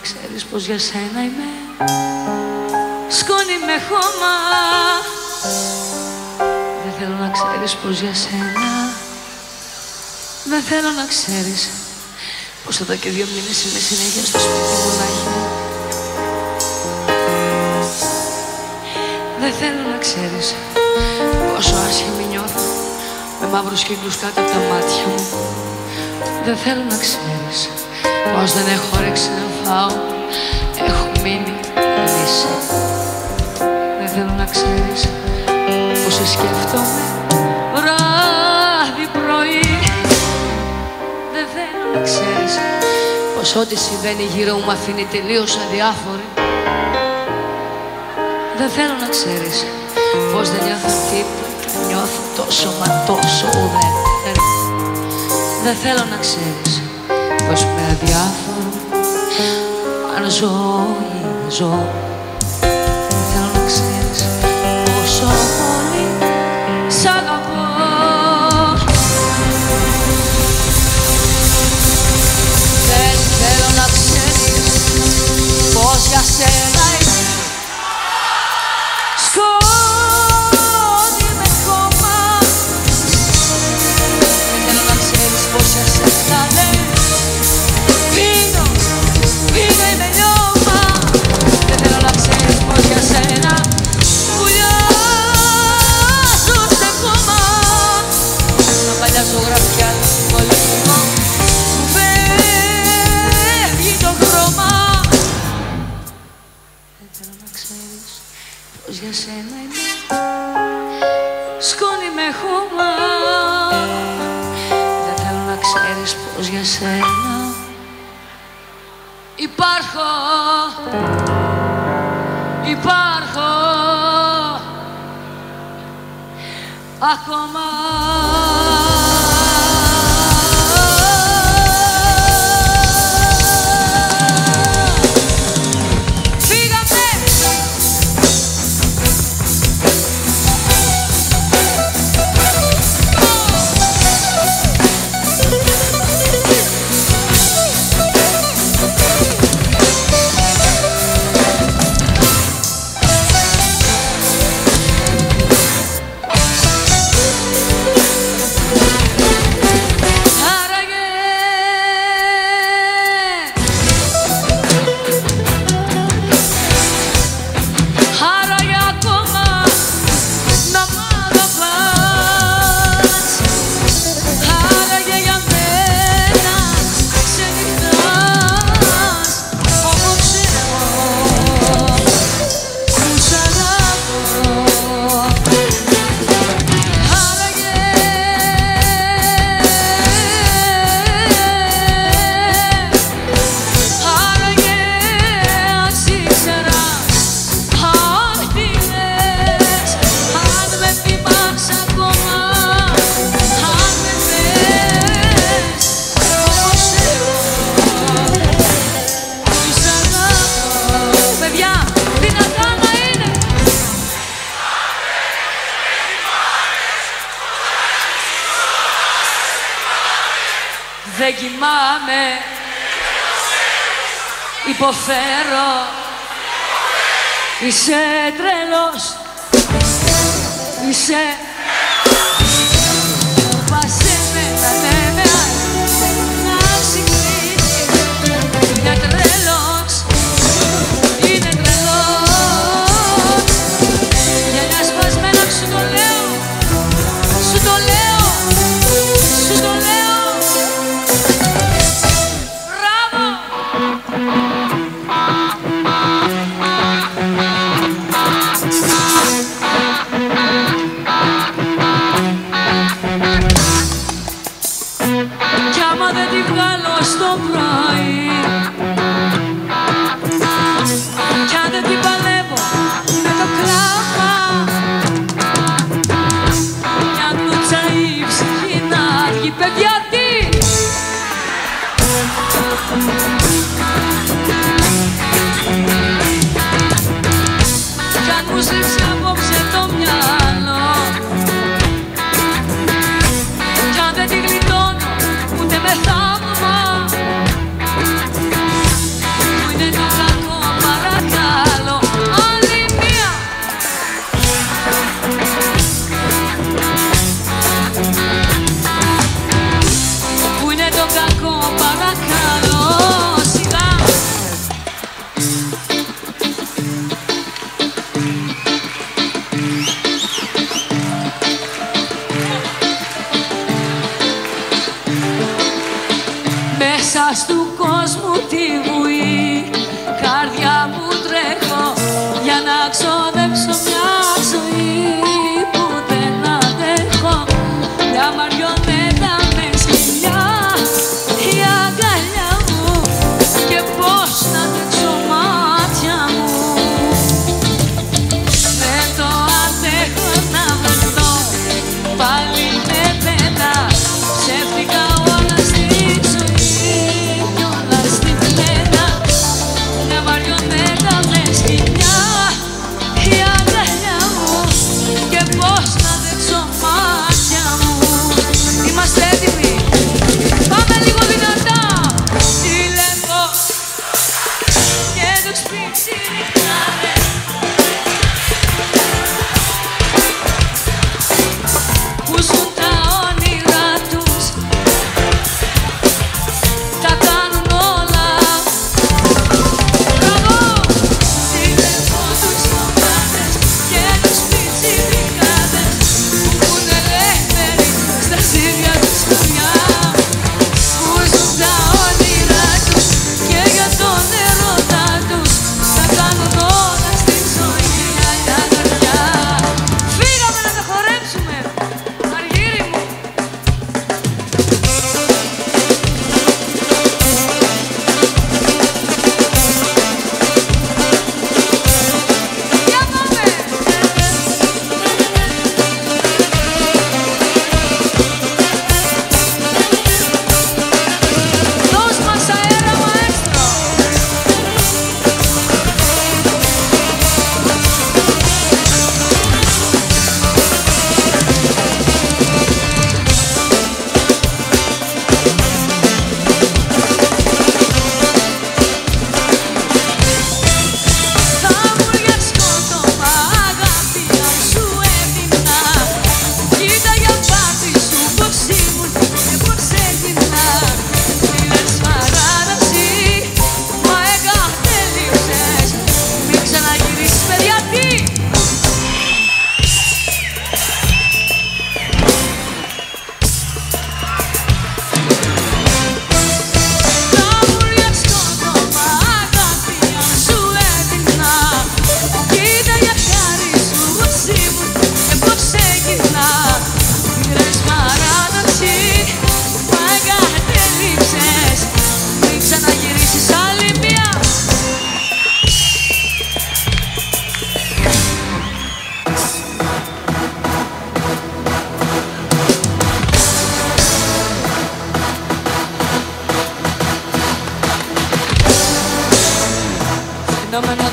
ξέρεις πως για σένα είμαι σκόνη με χώμα. Δεν θέλω να ξέρεις πως για σένα, δεν θέλω να ξέρεις πως εδώ και 2 μήνες είμαι συνέχεια στο σπίτι μονάχη μου. Δεν θέλω να ξέρεις πόσο άσχημη νιώθω με μαύρους κύκλους κάτω από τα μάτια μου. Δεν θέλω να ξέρεις πως δεν έχω όρεξη να φάω, έχω μείνει λύση. Δεν θέλω να ξέρεις πως σε σκέφτομαι βράδυ πρωί. Δεν θέλω να ξέρεις πως ό,τι συμβαίνει γύρω μου μ' αφήνει τελείως αδιάφορη. Δεν θέλω να ξέρεις πως δεν νιώθω τίποτα, νιώθω τόσο μα τόσο ουδέτερη. Δεν θέλω να ξέρεις πως με αδιάφορο αν ζω ή δεν ζω. Δεν θέλω να ξέρεις πόσο πολύ σ' αγαπώ. Δεν θέλω να ξέρεις πως για σένα είμαι σκόνη με χώμα. Δεν θέλω να ξέρεις πως για σένα λέει πίνω είμαι λιώμα. Δεν θέλω να ξέρεις πως για σένα βουλιάζω σε κόμμα. Σαν παλιά ζωγραφιά μολύνω μου φεύγει το χρώμα. Δεν θέλω να ξέρεις πως για σένα είμαι σκόνη με χώμα. Δεν θέλω να ξέρεις πως για σένα υπάρχω ακόμα. Δεν κοιμάμαι, υποφέρω, είσαι τρελός, είσαι πάσε με τα νέα να ξυπνήσεις. Είναι τρελός, είναι τρελός. Γυαλιά σπασμένα σου το λέω, σου το λέω, σου το λέω. Κι άμα δεν τη βγάλω στο πρωί, κι αν δεν την παλεύω με το κλάμα, κι αν του τσαεί η ψυχή να βγει, παιδιά τι! Κι αν μου στρίψει απόψε το μυαλό, κι αν δεν τη γλιτώνω ούτε με θαύμα, που είναι το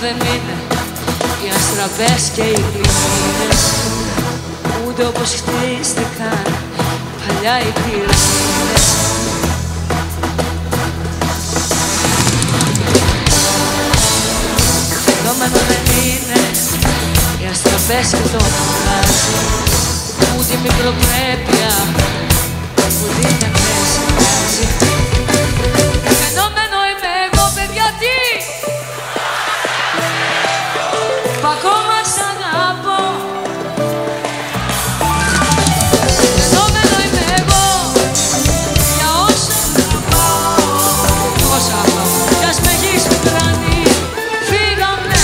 δεν είναι οι αστραπές και οι πλημμύρες, ούτε όπως χτίστηκαν παλιά οι πυραμίδες. Φαινόμενο δεν είναι οι αστραπές και το μαγάζι, ούτε η μικροπρέπεια που δίνεται συντάζει. Φαινόμενο είμαι εγώ, παιδιά, τι! Που ακόμα σ' αγαπώ. Φαινόμενο είμαι εγώ, για όσα αγαπάω. Όσα αγαπάω, κι ας με έχεις πικράνει, φύγαμε.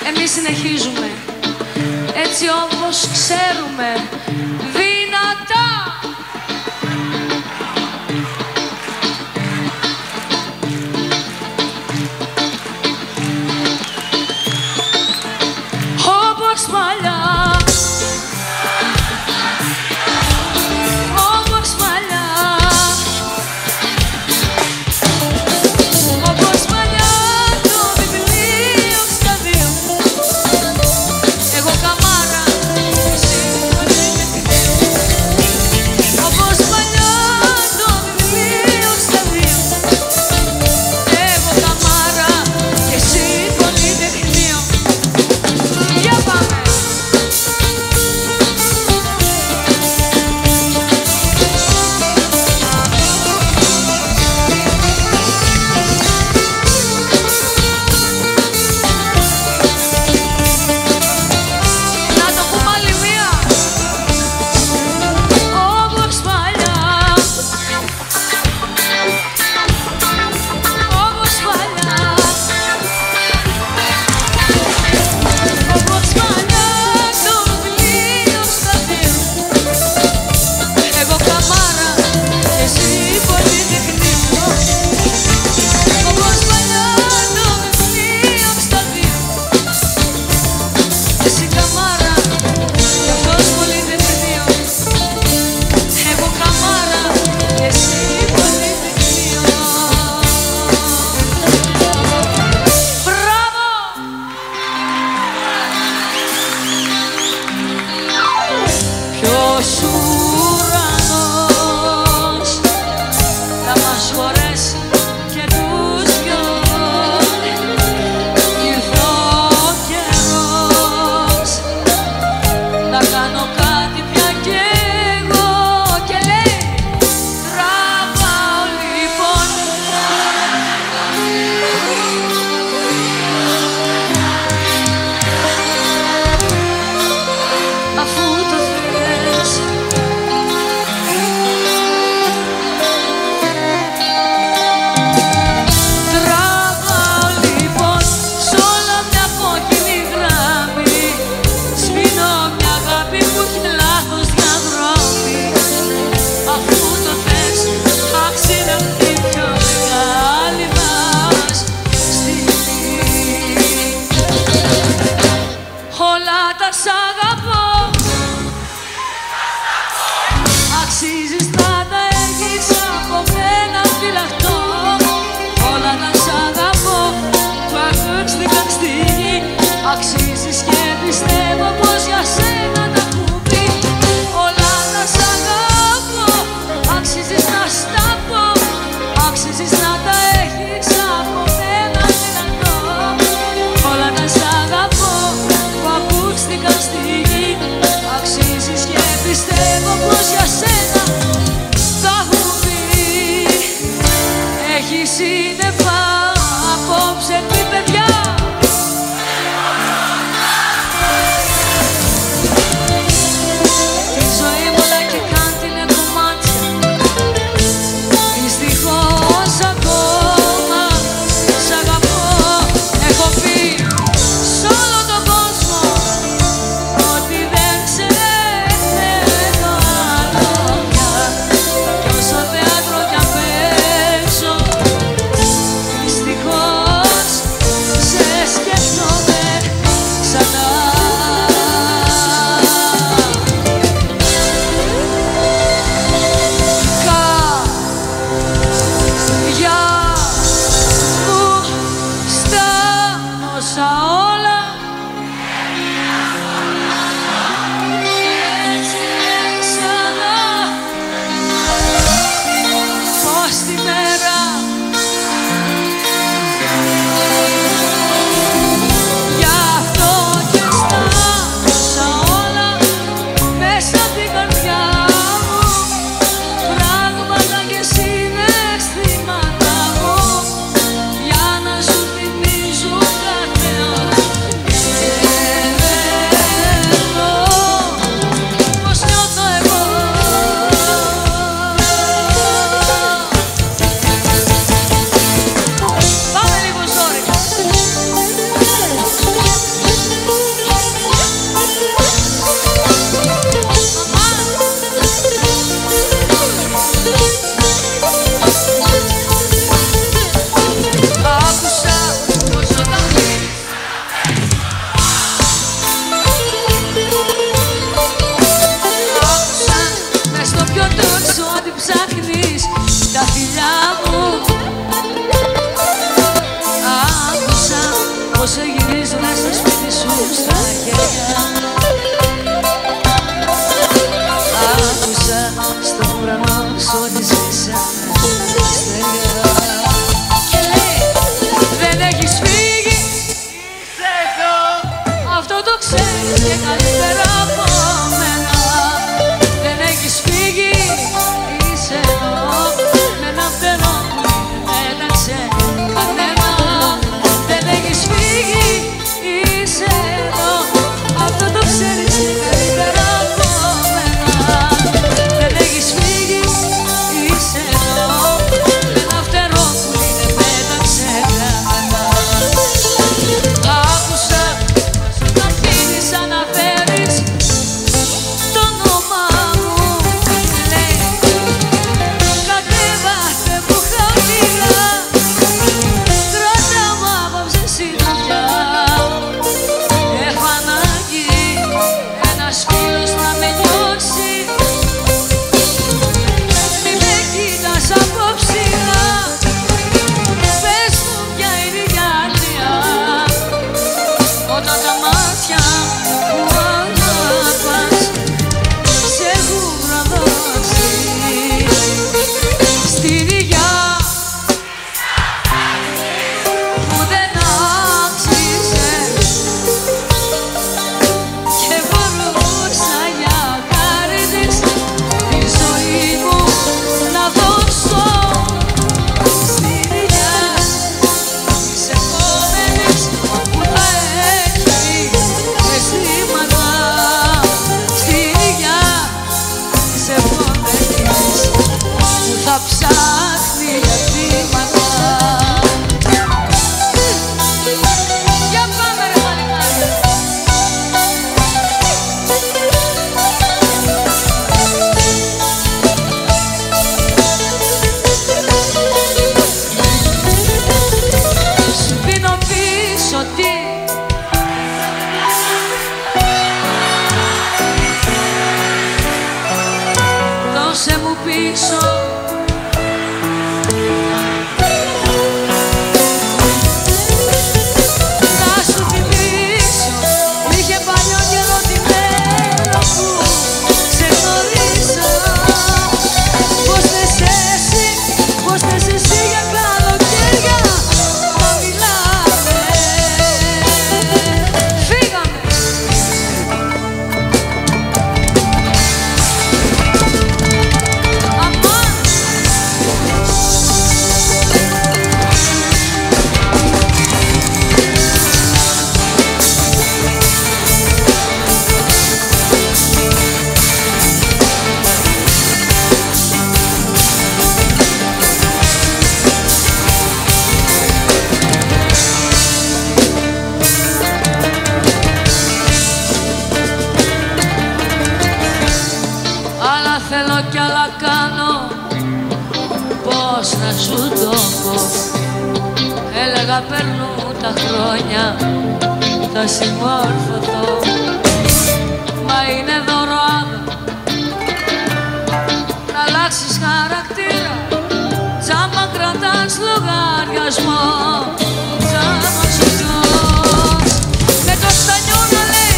Εμείς συνεχίζουμε έτσι όπως ξέρουμε, δυνατά. Όπως παλιά, όπως παλιά, όπως παλιά το βιβλίο στα δύο. Εγώ καμάρα, εσύ πολυτεχνείο. Όπως παλιά το βιβλίο στα δύο. Εγώ καμάρα και εσύ πολυτεχνείο. Για πάμε! Να το πούμε άλλη μία. Όπως παλιά, όπως παλιά, όπως παλιά το βιβλίο στα δύο. Εγώ καμάρα και εσύ πολυτεχνείο. Όπως παλιά το βιβλίο στα δύο. Εσύ καμάρα και αυτός πολυτεχνείο. Εγώ καμάρα και εσύ πολυτεχνείο. Μπράβο! Ποιος ουρανός θα μας χωρέσει και τους δυο? Ήρθε ο καιρός ξέρεις και καλύτερα από μένα. Δεν έχεις φύγει, είσαι εδώ με ένα φτερό που έταξε κανένα. Δεν έχεις φύγει, είσαι εδώ, αυτό το ξέρεις και καλύτερα από μένα. Δεν έχεις φύγει, είσαι εδώ με ένα φτερό που είναι πέταξε κανένα. Άκουσα να αφήνεις αναφέρεις το όνομά μου, λέει κατέβασε μου χαμηλά, κράτα μ' απόψε συντροφιά. Έχω ανάγκη ένας φίλος να με νιώσει, μη με κοίτας απόψηλα, πες μου ποια είναι η αλήθεια όταν τα μάτια που ανάπας σε έχουν προδώσει στην υγειά που δεν άξιζες και μπορούσα για χάρη της τη ζωή μου να δώσω στην υγειά της επόμενης που θα έχει αισθήματα, στην υγειά της επόμενης που θα ψάχνει για θύματα. Για πάμε ρε παλικάρια. Σου πίνω πίσω τι δώσε μου πίσω. Θα σου θυμίσω είχε παλιό και ερωτημένο που σε γνωρίζω. Πώς θες εσύ, πώς θες εσύ για καλοκαίρια να μιλάμε. Φύγαμε. Αμάν. Άλλα θέλω κι άλλα κάνω, πώς να σου το πω. Έλεγα περνούν τα χρόνια, θα συμμόρφωθώ, μα είναι δωρεάν να αλλάξεις χαρακτήρα. Τσάμα κρατάς λογαριασμό, τσάμα ξεχνάς με το στανιό να λέει.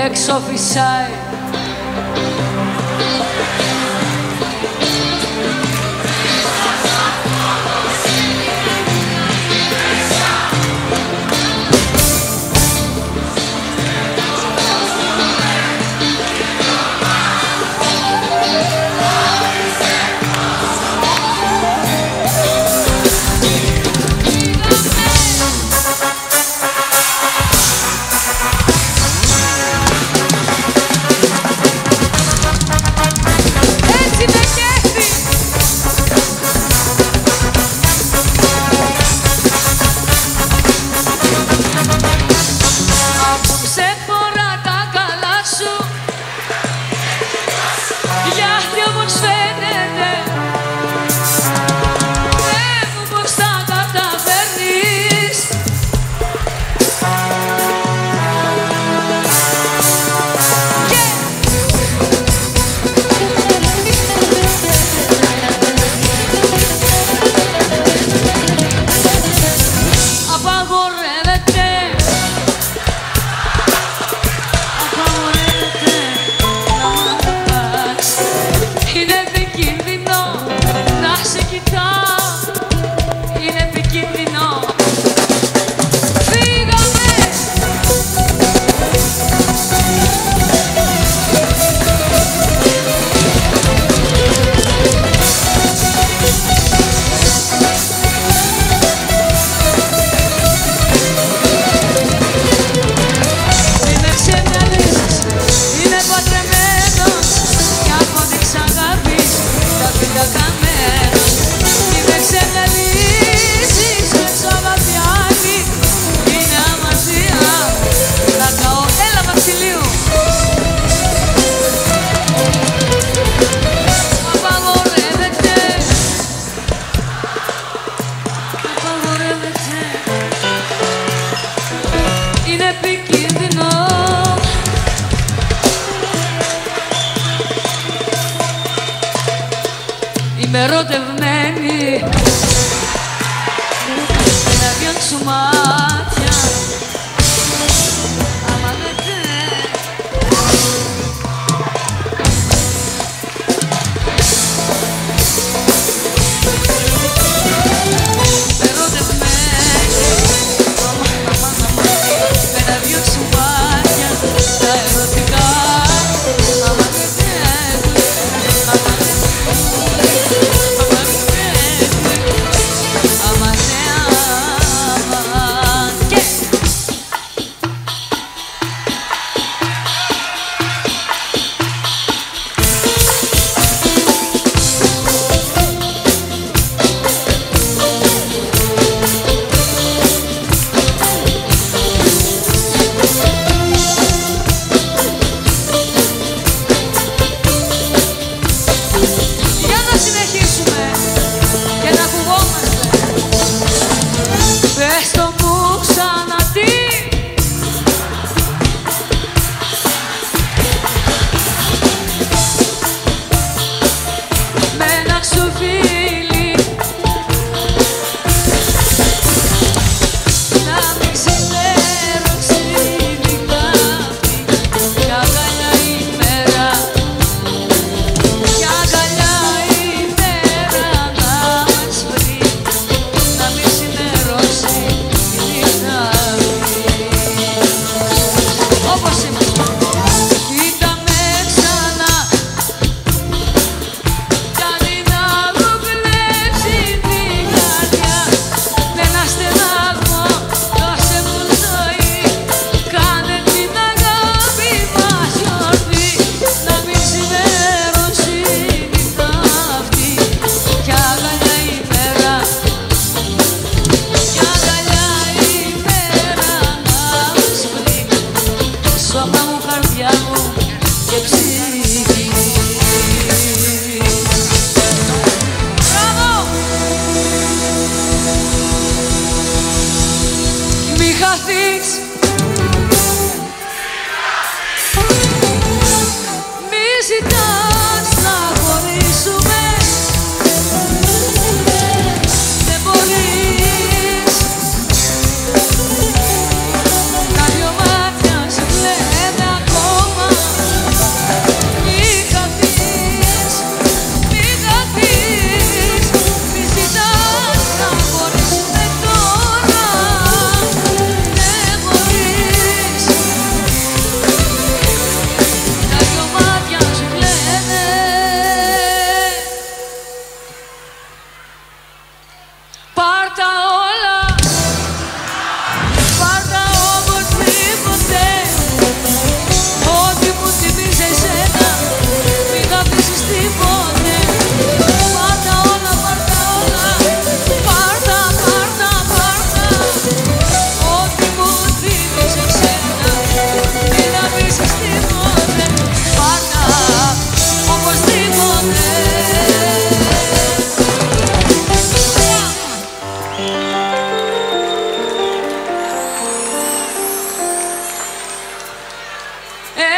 Έξω φυσάει είμαι ερωτευμένη. Να διώξω μάτια, άμα δεν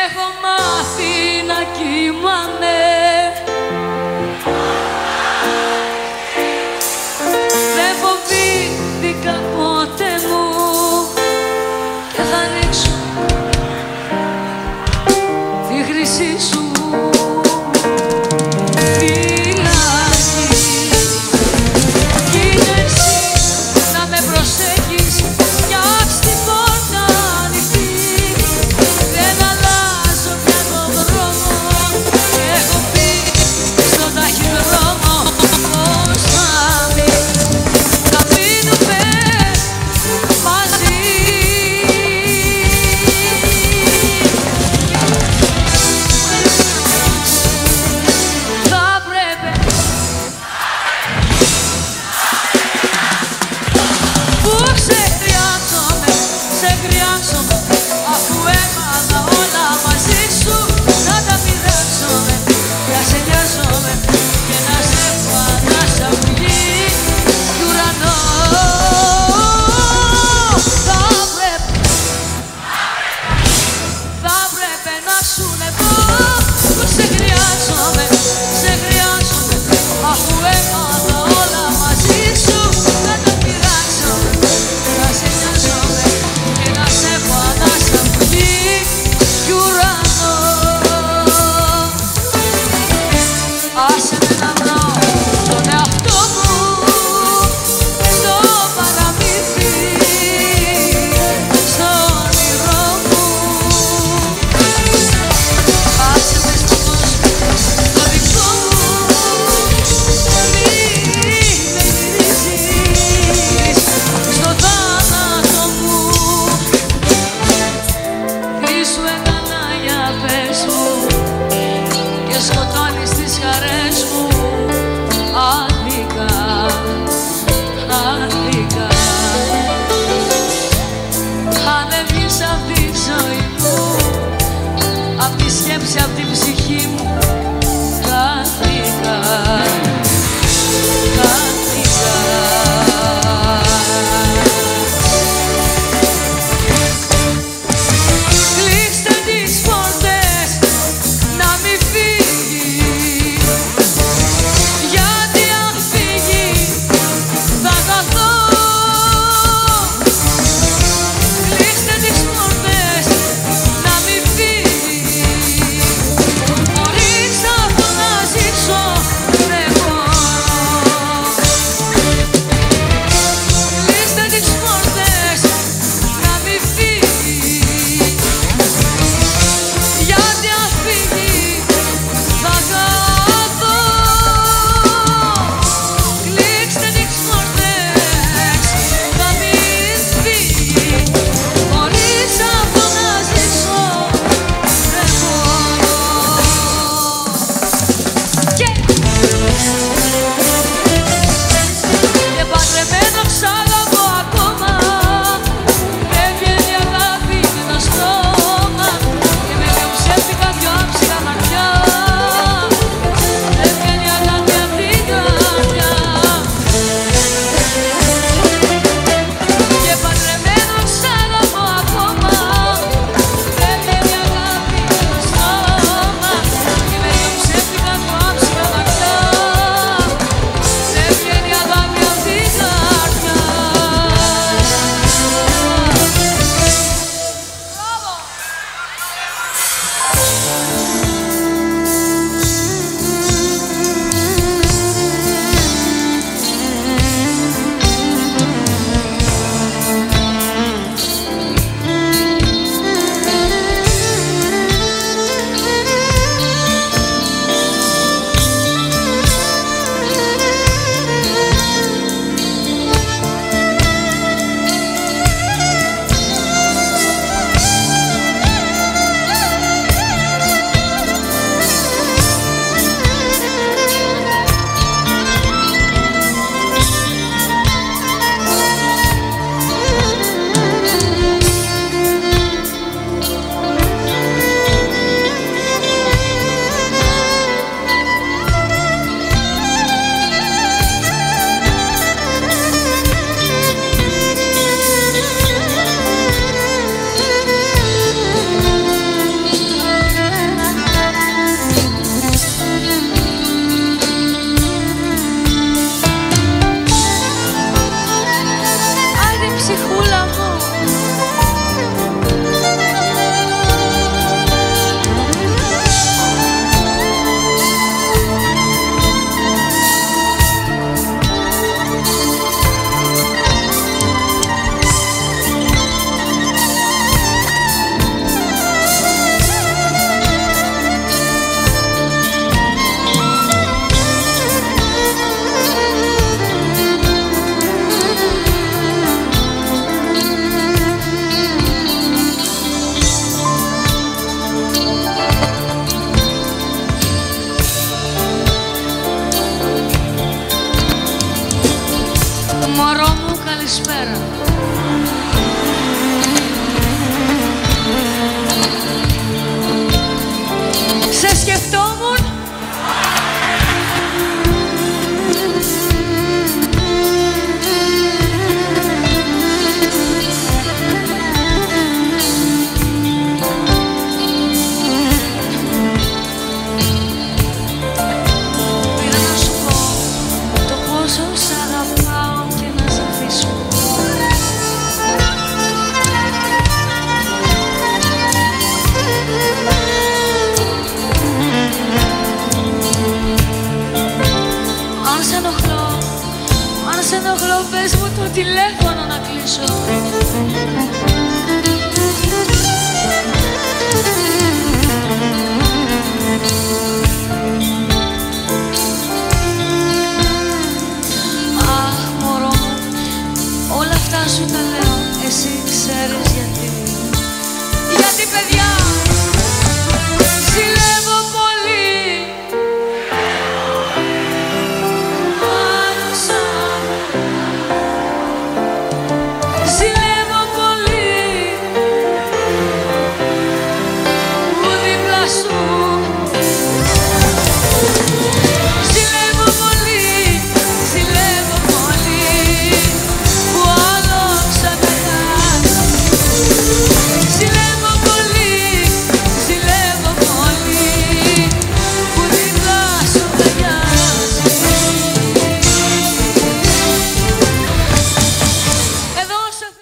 έχω μάθει να κοιμάμαι